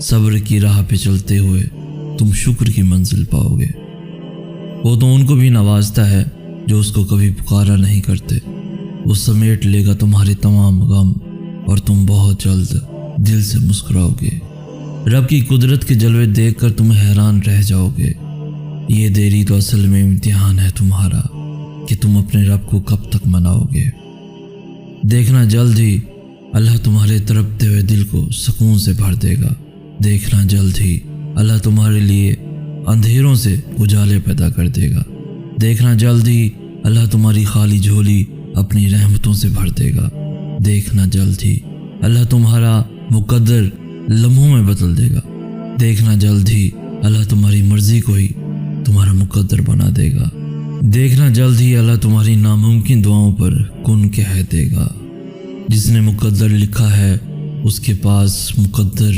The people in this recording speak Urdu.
صبر کی راہ پہ چلتے ہوئے تم شکر کی منزل پاؤ گے۔ وہ تو ان کو بھی نوازتا ہے جو اس کو کبھی پکارا نہیں کرتے۔ وہ سمیٹ لے گا تمہارے تمام غم اور تم بہت جلد دل سے مسکراؤ گے۔ رب کی قدرت کے جلوے دیکھ کر تم حیران رہ جاؤ گے۔ یہ دیری تو اصل میں امتحان ہے تمہارا کہ تم اپنے رب کو کب تک مناؤ گے۔ دیکھنا جلد ہی اللہ تمہارے تڑپتے ہوئے دل کو سکون سے بھر دے گا۔ دیکھنا جلد ہی اللہ تمہارے لیے اندھیروں سے اجالے پیدا کر دے گا۔ دیکھنا جلد ہی اللہ تمہاری خالی جھولی اپنی رحمتوں سے بھر دے گا۔ دیکھنا جلد ہی اللہ تمہارا مقدر لمحوں میں بدل دے گا۔ دیکھنا جلد ہی اللہ تمہاری مرضی کو ہی تمہارا مقدر بنا دے گا۔ دیکھنا جلد ہی اللہ تمہاری ناممکن دعاؤں پر کن کہہ دے گا۔ جس نے مقدر لکھا ہے اس کے پاس مقدر